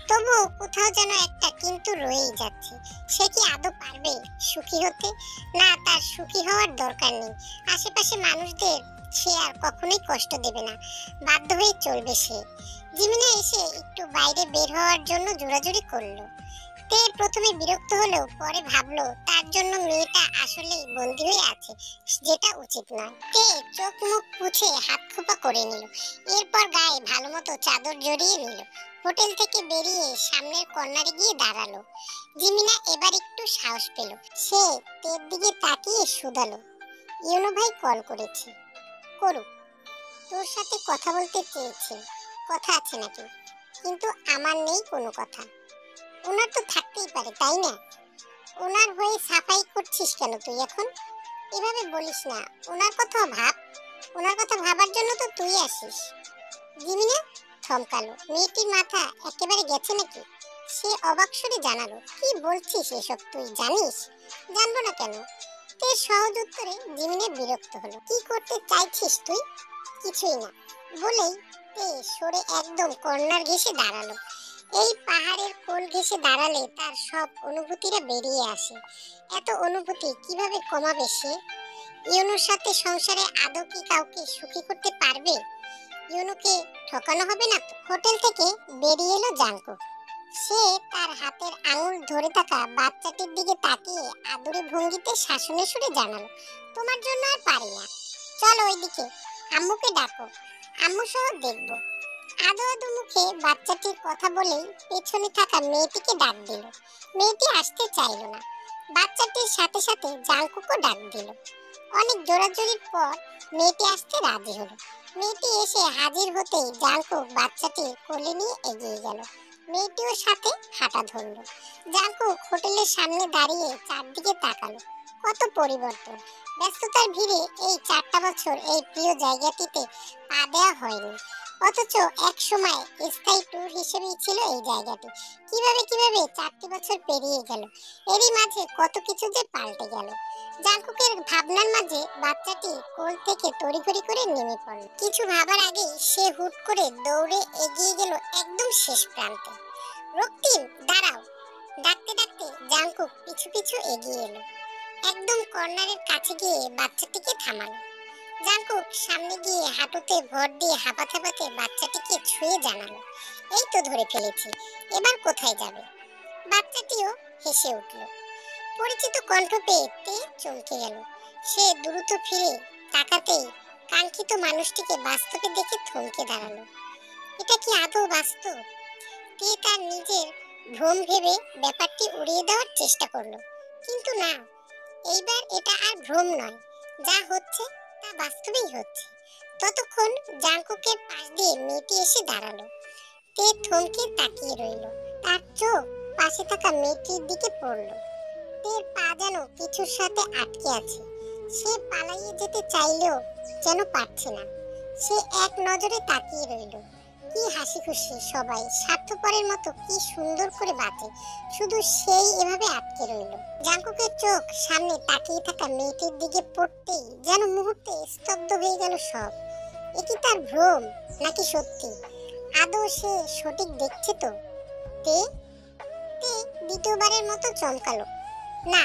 তবুও কোথাও যেন একটা কিন্তু রয়েই যাচ্ছে। সে কি আদৌ পারবে সুখী হতে? না, তার সুখী হওয়ার দরকার নেই। আশেপাশে মানুষদের সে আর কখনোই কষ্ট দেবে না, বাধ্য হয়ে চলবে সে। জিমিনা এসে একটু বাইরে বের হওয়ার জন্য জোরাজুরি করলো। তে প্রথমে বিরক্ত হলেও পরে ভাবলো তার জন্য মেয়েটা আসলেই বন্দী হয়ে আছে, যেটা উচিত নয়। তে চোখ মুখ মুছে হাত খোপা করে নিল। এরপর গায়ে ভালো মতো চাদর জড়িয়ে নিল। হোটেল থেকে বেরিয়ে সামনের কর্নারে গিয়ে দাঁড়ালো। জিমিনা এবার একটু সাহস পেল। সে তের দিকে তাকিয়ে শুধালো, ইউনো ভাই কল করেছে। করুক, তোর সাথে কথা বলতে চেয়েছে। কথা আছে নাকি? কিন্তু আমার নেই কোনো কথা। ওনার তো থাকতেই পারে, তাই না? ওনার হয়ে সাফাই করছিস কেন তুই এখন? এভাবে বলিস না, ওনার কথা ভাব। ওনার কথা ভাবার জন্য তো তুই আসিস। জিমিনা থমকালো। মেয়েটির মাথা একেবারে গেছে নাকি? সে অবাক সুরে জানালো, কি বলছিস এসব তুই জানিস? জানবো না কেন? তে সহজ উত্তরে জিমিনা বিরক্ত হলো। কি করতে চাইছিস তুই? কিছুই না বলেই তে সরে একদম কর্নার ঘেঁষে দাঁড়ালো। এই পাহাড়ের কোল ঘেঁষে দাঁড়ালে তার সব অনুভূতিরা বেরিয়ে আসে। এত অনুভূতি কিভাবে কমাবে সে? ইউনোর সাথে সংসারে আদৌ কি কাউকে সুখী করতে পারবে? ইউনোকে ঠকানো হবে না তো? হোটেল থেকে বেরিয়ে এলো জাঙ্কুক। সে তার হাতের আঙুল ধরে থাকা বাচ্চাটির দিকে তাকিয়ে আদুরে ভঙ্গিতে শাসনের সুরে জানালো, তোমার জন্য আর পারি না, চলো ওইদিকে, আম্মুকে ডাকো, আম্মু সহ দেখবো। আদো আদো মুখে বাচ্চাটির কথা বলেই পেছনে থাকা মেয়েটিকে ডাক দিল। মেয়েটি আসতে চাইল না। বাচ্চাটির সাথে সাথে জাঙ্কুকও ডাক দিল। অনেক জোরাজুরির পর মেয়েটি আসতে রাজি হলো। মেয়েটি এসে হাজির হতেই জাঙ্কুক বাচ্চাটি কোলে নিয়ে এগিয়ে গেল। মেয়েটিও সাথে হাঁটা ধরল। জাঙ্কুক হোটেলের সামনে দাঁড়িয়ে চারদিকে তাকালো। কত পরিবর্তন। ব্যস্ততার ভিড়ে এই 4টা বছর এই প্রিয় জায়গাটিতে পা দেওয়া হয়নি, অথচ এক সময় স্থায়ী ট্যুর হিসেবেই ছিল এই জায়গাটি। কিভাবে কিভাবে 4টি বছর পেরিয়ে গেল, এরই মাঝে কত কিছু যে পাল্টে গেল। জাঙ্কুকের ভাবনার মাঝে বাচ্চাটি কোল থেকে তড়িঘড়ি করে নেমে পড়ল। কিছু ভাবার আগেই সে হুট করে দৌড়ে এগিয়ে গেল একদম শেষ প্রান্তে। রক্তিম, দাঁড়াও! ডাকতে ডাকতে জাঙ্কুক পিছু পিছু এগিয়ে এলো। একদম কর্নারের কাছে গিয়ে বাচ্চাটিকে থামালো। জাঙ্কুক সামনে গিয়ে হাঁটুতে ভর দিয়ে হাঁপাতে হাঁপাতে বাচ্চাটিকে ছুঁয়ে জানালো, এই তো ধরে ফেলেছি, এবার কোথায় যাবে? বাচ্চাটিও হেসে উঠল। পরিচিত কণ্ঠ পেয়ে তে চমকে গেল। সে দ্রুত ফিরে তাকাতেই কাঙ্ক্ষিত মানুষটিকে বাস্তবে দেখে থমকে দাঁড়ালো। এটা কি আদৌ বাস্তব? তে তার নিজের ভ্রম ভেবে ব্যাপারটি উড়িয়ে দেওয়ার চেষ্টা করলো, কিন্তু না, এইবার এটা আর ভ্রম নয়, যা হচ্ছে তা বাস্তবেই হচ্ছে। ততক্ষণ জাঙ্কুকের পাশ দিয়ে মেয়েটি এসে দাঁড়ালো। তে থমকে তাকিয়ে রইল। তার চোখ পাশে থাকা মেয়েটির দিকে পড়লো। তের পা যেন কিছুর সাথে আটকে আছে। সে পালাইয়ে যেতে চাইলেও যেন পারছে না। সে এক নজরে তাকিয়ে রইল। কি হাসি খুশি সবাই, স্বার্থপরের মতো কি সুন্দর করে বাঁচে, শুধু সেই এভাবে আটকে রইল। জাঙ্কুকের চোখ সামনে তাকিয়ে থাকা মেয়েটির দিকে পড়তেই যেন মুহূর্তে স্তব্ধ হয়ে গেল সব। এ কি তার ভ্রম নাকি সত্যি? আদৌ সে সঠিক দেখছে তো? তে তে দ্বিতীয়বারের মতো চমকালো। না,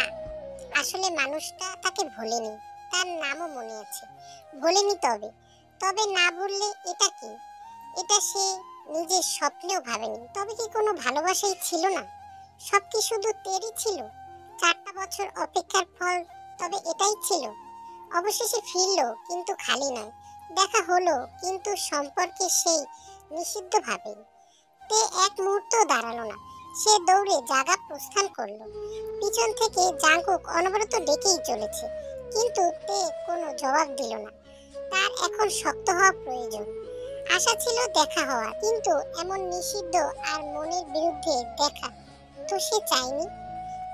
আসলে মানুষটা তাকে ভোলেনি, তার নামও মনে আছে। ভোলেনি তবে তবে না বললে এটা কি? এটা সে নিজের স্বপ্নেও ভাবেনি। তবে কি কোনো ভালোবাসাই ছিল না? সব কি শুধু তেরই ছিল? 4টা বছর অপেক্ষার ফল তবে এটাই ছিল? অবশেষে ফিরল, কিন্তু খালি নয়। দেখা হলো, কিন্তু সম্পর্কে সেই নিষিদ্ধ ভাবেই। তে এক মুহূর্ত দাঁড়ালো না। সে দৌড়ে জায়গা প্রস্থান করলো। পিছন থেকে জাঙ্কুক অনবরত ডেকেই চলেছে, কিন্তু তে কোনো জবাব দিল না। তার এখন শক্ত হওয়া প্রয়োজন। আশা ছিল দেখা হওয়ার, কিন্তু এমন নিষিদ্ধ আর মনের বিরুদ্ধে দেখা তো সে চায়নি।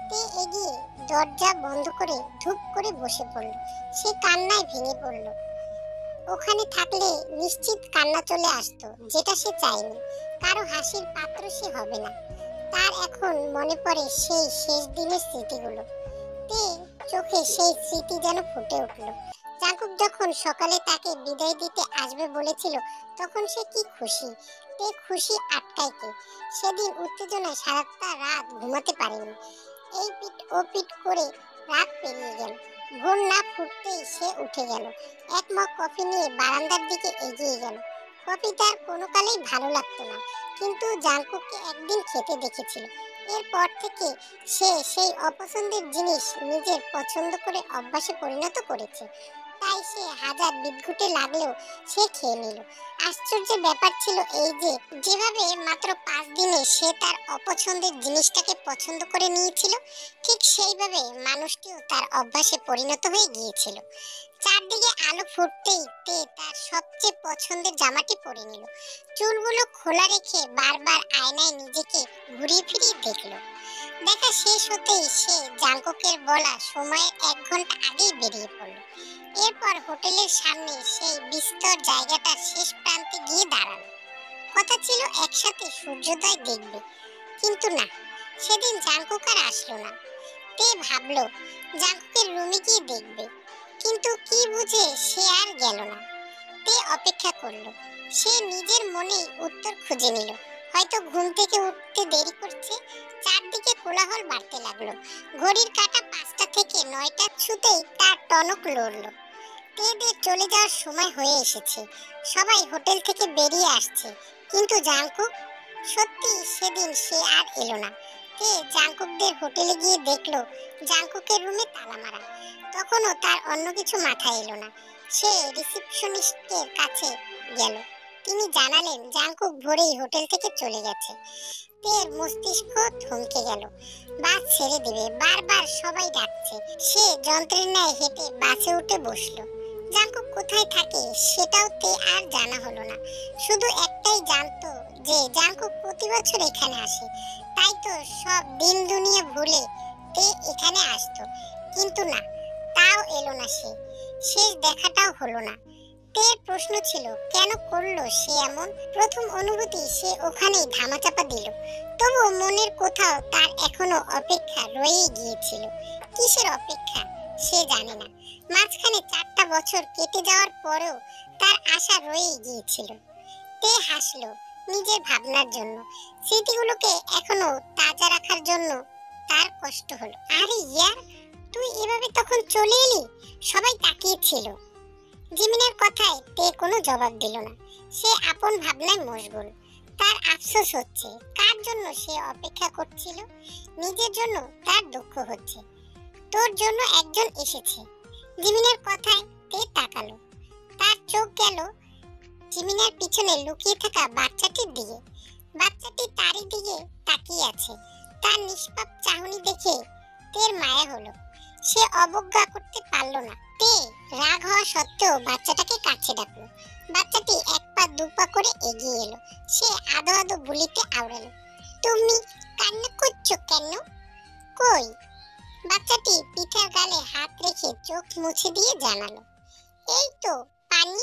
তে এগিয়ে দরজা বন্ধ করে ধূপ করে বসে পড়ল। সে কান্নায় ভেঙে পড়ল। ওখানে থাকলে নিশ্চিত কান্না চলে আসতো, যেটা সে চায়নি। কারো হাসির পাত্র সে হবে না। তার এখন মনে পড়ে সেই শেষ দিনের স্মৃতিগুলো। তে চোখে সেই স্মৃতি যেন ফুটে উঠল। জাঙ্কুক যখন সকালে তাকে বিদায় দিতে আসবে বলেছিল, তখন সে কি খুশি। তে খুশি আটকায় কে? সেদিন উত্তেজনায় সারাটা রাত ঘুমাতে পারেনি। এই পিঠ ও পিঠ করে রাত পেরিয়ে গেল। ভোর না ফুটতেই সে উঠে গেল। এক মগ কফি নিয়ে বারান্দার দিকে এগিয়ে গেল। কফি তার কোনো কালেই ভালো লাগতো না, কিন্তু জাঙ্কুককে একদিন খেতে দেখেছিল। এরপর থেকে সে সেই অপছন্দের জিনিস নিজের পছন্দ করে অভ্যাসে পরিণত করেছে। তাই সে হাজার বিদঘুটে লাগলেও সে খেয়ে নিল। আশ্চর্যের ব্যাপার ছিল এই যে, যেভাবে মাত্র 5 দিনে সে তার অপছন্দের জিনিসটাকে পছন্দ করে নিয়েছিল, ঠিক সেইভাবে মানুষটিও তার অভ্যাসে পরিণত হয়ে গিয়েছিল। চারদিকে আলো ফুটতেই তে তার সবচেয়ে পছন্দের জামাটি পরে নিল। চুলগুলো খোলা রেখে বারবার আয়নায় নিজেকে ঘুরিয়ে ফিরিয়ে দেখলো। দেখা শেষ হতেই সে জাঙ্কুকের বলা সময়ের 1 ঘন্টা আগেই বেরিয়ে পড়ল। এরপর হোটেলের সামনে সেই বিস্তর জায়গাটার শেষ প্রান্তে গিয়ে দাঁড়ালো। কথা ছিল একসাথে সূর্যোদয় দেখবে, কিন্তু না, সেদিন জাঙ্কুক আর আসলো না। তে ভাবলো জাঙ্কুকের রুমে গিয়ে দেখবে, কিন্তু কি বুঝে সে আর গেল না। তে অপেক্ষা করলো। সে নিজের মনেই উত্তর খুঁজে নিল। হয়তো ঘুম থেকে উঠতে দেরি করছে। চারদিকে কোলাহল বাড়তে লাগলো। ঘড়ির কাঁটা 5টা থেকে 9টা ছুতেই তার টনক লড়লো। তেদের চলে যাওয়ার সময় হয়ে এসেছে। সবাই হোটেল থেকে বেরিয়ে আসছে, কিন্তু জাঙ্কুক? সত্যি সেদিন সে আর এলো না। তে জাঙ্কুকদের হোটেলে গিয়ে দেখলো জাঙ্কুকের রুমে তালা মারা। তখনও তার অন্য কিছু মাথায় এলো না। সে রিসেপশনিস্টের কাছে গেল। তিনি জানালেন জাঙ্কুক ভোরেই হোটেল থেকে চলে গেছে। তের মস্তিষ্ক থমকে গেল। বাস ছেড়ে দেবে, বারবার সবাই ডাকছে। সে যন্ত্রের ন্যায় হেঁটে বাসে উঠে বসলো। জাঙ্কুক কোথায় থাকে সেটাও তে আর জানা হলো না। শুধু একটাই জানতো যে জাঙ্কুক প্রতি বছর এখানে আসে। তাই তো সব দিন দুনিয়া ভুলে তে এখানে আসতো। কিন্তু না, তাও এলো না সে, শেষ দেখাটাও হলো না। তের প্রশ্ন ছিল কেন করলো সে এমন। প্রথম অনুভূতি সে ওখানেই ধামাচাপা দিল, তবু মনের কোথাও তার এখনো অপেক্ষা রয়েই গিয়েছিল। কিসের অপেক্ষা সে জানে না। মাঝখানে 4টা বছর কেটে যাওয়ার পরেও তার আশা রয়েই গিয়েছিল। তে হাসলো নিজের ভাবনার জন্য, স্মৃতিগুলোকে এখনো তাজা রাখার জন্য। তার কষ্ট হলো, আরে ইয়ার, তুই এভাবে তখন চলে এলি। সবাই তাকিয়েছিল। জিমিনের কথায় তে কোনো জবাব দিল না। সে আপন ভাবনায় মশগুল। তার আফসোস হচ্ছে কার জন্য সে অপেক্ষা করছিল। নিজের জন্য তার দুঃখ হচ্ছে। তোর জন্য একজন এসেছে। জিমিনের কথায় তে তাকালো। তার চোখ গেল জিমিনের পিছনে লুকিয়ে থাকা বাচ্চাটির দিকে। বাচ্চাটি তারই দিকে তাকিয়ে আছে। তার নিষ্পাপ চাহনি দেখে তের মায়া হলো। সে অবজ্ঞা করতে পারল না। তে রাগ হওয়া সত্ত্বেও বাচ্চাটাকে কাছে ডাকলো। বাচ্চাটি 1 পা 2 পা করে এগিয়ে এলো। সে আদো আদো বুলিতে আওড়ালো। তুমি কান্না করছো কেন? কই? বাচ্চাটি পিঠার গালে হাত রেখে চোখ মুছে দিয়ে জানালো, এই তো পানি।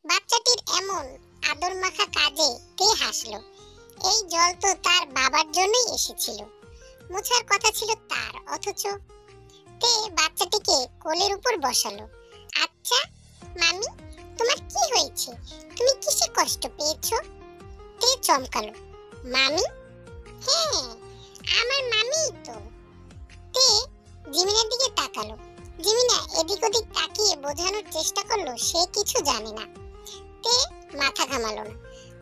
বাচ্চাটির এমন আদর মাখা কাজে তে হাসলো। এই জল তো তার বাবার জন্যই এসেছিল। মোছার কথা ছিল তার, অথচ। তে বাচ্চাটিকে কোলের উপর বসালো। আচ্ছা মামি, তোমার কি হয়েছে? তুমি কিসে কষ্ট পেয়েছো? তে চমকালো। মামি? হ্যাঁ, আমার মামি তো। তে জিমিনের দিকে তাকালো। জিমিনা এদিক ওদিক তাকিয়ে বোঝানোর চেষ্টা করলো সে কিছু জানে না। তে মাথা ঘামালো না।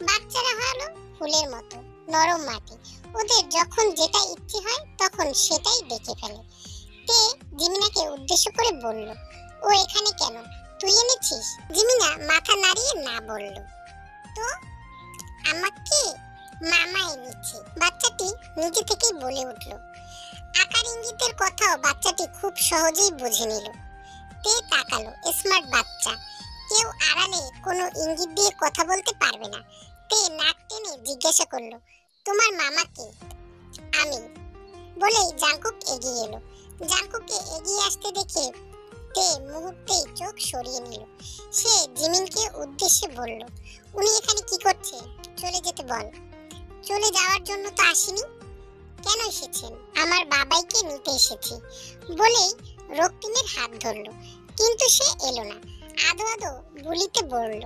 বাচ্চারা হলো ফুলের মতো নরম মাটি। ওদের যখন যেটা ইচ্ছে হয় তখন সেটাই দেখে ফেলে। তে জিমিনাকে উদ্দেশ্য করে বলল, ও এখানে কেন? তুই এনেছিস? জিমিনা মাথা নাড়িয়ে না বলল। তো আমাকে মামা এনেছে, বাচ্চাটি নিজে থেকেই বলে উঠল। আকার ইঙ্গিতের কথাও বাচ্চাটি খুব সহজেই বুঝে নিল। তে তাকালো, স্মার্ট বাচ্চা। কেউ আড়ালে কোনো ইঙ্গিত দিয়ে কথা বলতে পারবে না। তে নাক টেনে জিজ্ঞাসা করলো, তোমার মামা কে? আমি বলেই জাংকুক এগিয়ে এলো। জাংকুককে এগিয়ে আসতে দেখে তে মুহূর্তেই চোখ সরিয়ে নিল। সে জিমিনকে উদ্দেশ্যে বলল, উনি এখানে কি করছে? চলে যেতে বল। চলে যাওয়ার জন্য তো আসেনি। কেন এসেছেন? আমার বাবাইকে নিতে এসেছি বলেই রক্তিমের হাত ধরলো, কিন্তু সে এলো না। আদো আদো বলিতে বলল,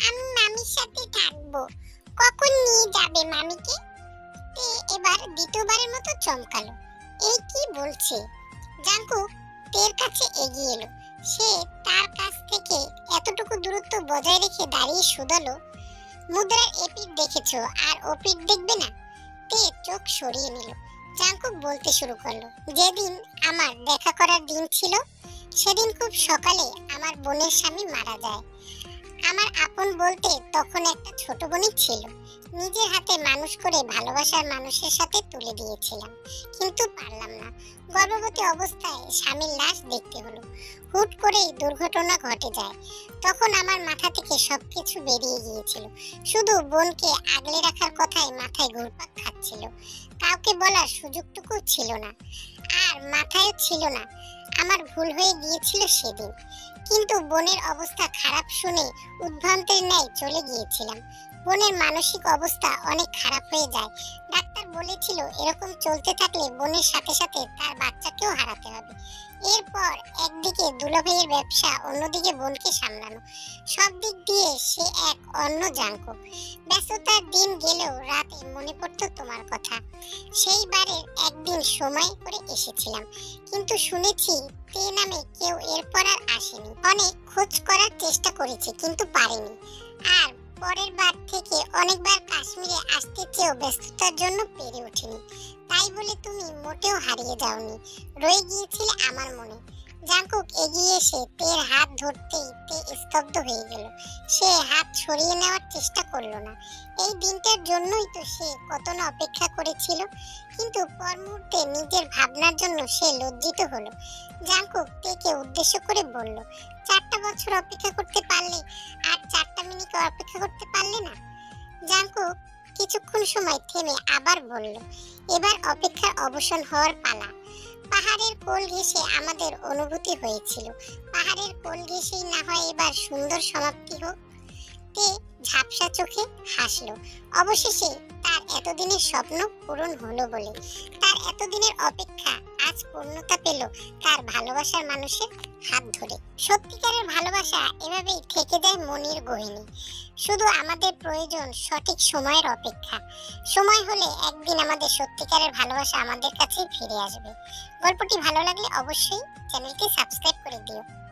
আমি মামির সাথে থাকবো। কখন নিয়ে যাবে মামিকে? তে এবার দ্বিতীয়বারের মতো চমকালো। এই কি বলছে? জাংকুক তের কাছে এগিয়ে এলো। সে তার কাছ থেকে এতটুকু দূরত্ব বজায় রেখে দাঁড়িয়ে শুধালো, মুদ্রার এপিঠ দেখেছো আর ওপিঠ দেখবে না? তে চোখ সরিয়ে নিল। জাংকুক বলতে শুরু করলো, যেদিন আমার দেখা করার দিন ছিল সেদিন খুব সকালে আমার বোনের স্বামী মারা যায়। আমার আপন বলতে তখন একটা ছোট বোনই ছিল। নিজের হাতে মানুষ করে ভালোবাসার মানুষের সাথে তুলে দিয়েছিলাম, কিন্তু পারলাম না। গর্ভবতী অবস্থায় স্বামীর লাশ দেখতে হলো। হুট করেই দুর্ঘটনা ঘটে যায়। তখন আমার মাথা থেকে সবকিছু বেরিয়ে গিয়েছিল। শুধু বোনকে আগলে রাখার কথাই মাথায় ঘুরপাক খাচ্ছিল। কাউকে বলার সুযোগটুকু ছিল না, আর মাথায়ও ছিল না। আমার ভুল হয়ে গিয়েছিল সেদিন। কিন্তু বোনের অবস্থা খারাপ শুনে উদ্ভ্রান্তের ন্যায় চলে গিয়েছিলাম। বোনের মানসিক অবস্থা অনেক খারাপ হয়ে যায়। ডাক্তার বলেছিল এরকম চলতে থাকলে বোনের সাথে সাথে তার বাচ্চাকেও হারাতে হবে। এরপর একদিকে দুলাভাইয়ের ব্যবসা, অন্যদিকে বোনকে সামলানো। সব দিক দিয়ে সে এক অন্য জাংকুক। ব্যস্ততার দিন গেলেও রাতে মনে পড়তো তোমার কথা। সেইবারের একদিন সময় করে এসেছিলাম, কিন্তু শুনেছি তে নামে কেউ এরপর আর আসেনি। অনেক খোঁজ করার চেষ্টা করেছে কিন্তু পারেনি। আর পরের বার থেকে অনেকবার কাশ্মীরে আসতে চেয়েও ব্যস্ততার জন্য পেরে ওঠেনি। তাই বলে তুমি মোটেও হারিয়ে যাওনি, রয়ে গিয়েছিলে আমার মনে। জাংকুক এগিয়ে এসে তের হাত ধরতেই তে স্তব্ধ হয়ে গেল। সে হাত সরিয়ে নেওয়ার চেষ্টা করলো না। এই দিনটার জন্যই তো সে কত না অপেক্ষা করেছিল। কিন্তু পর মুহূর্তে নিজের ভাবনার জন্য সে লজ্জিত হলো। জাংকুক তেকে উদ্দেশ্য করে বলল, 4টা বছর অপেক্ষা করতে পারলে আর 4টা মিনিট অপেক্ষা করতে পারলে না? জাংকুক কিছুক্ষণ সময় থেমে আবার বলল, এবার অপেক্ষার অবসান হওয়ার পালা। পাহাড়ের কোল ঘেঁষে আমাদের অনুভূতি হয়েছিল, পাহাড়ের কোল ঘেঁষেই না হয় এবার সুন্দর সমাপ্তি হোক। তে ঝাপসা চোখে হাসলো। অবশেষে তার এতদিনের স্বপ্ন পূরণ হলো বলে, তার এতদিনের অপেক্ষা আজ পূর্ণতা পেল তার ভালোবাসার মানুষের হাত ধরে। সত্যিকারের ভালোবাসা এভাবেই থেকে যায় মনের গহীনে। শুধু আমাদের প্রয়োজন সঠিক সময়ের অপেক্ষা। সময় হলে একদিন আমাদের সত্যিকারের ভালোবাসা আমাদের কাছেই ফিরে আসবে। গল্পটি ভালো লাগলে অবশ্যই চ্যানেলটি সাবস্ক্রাইব করে দিও।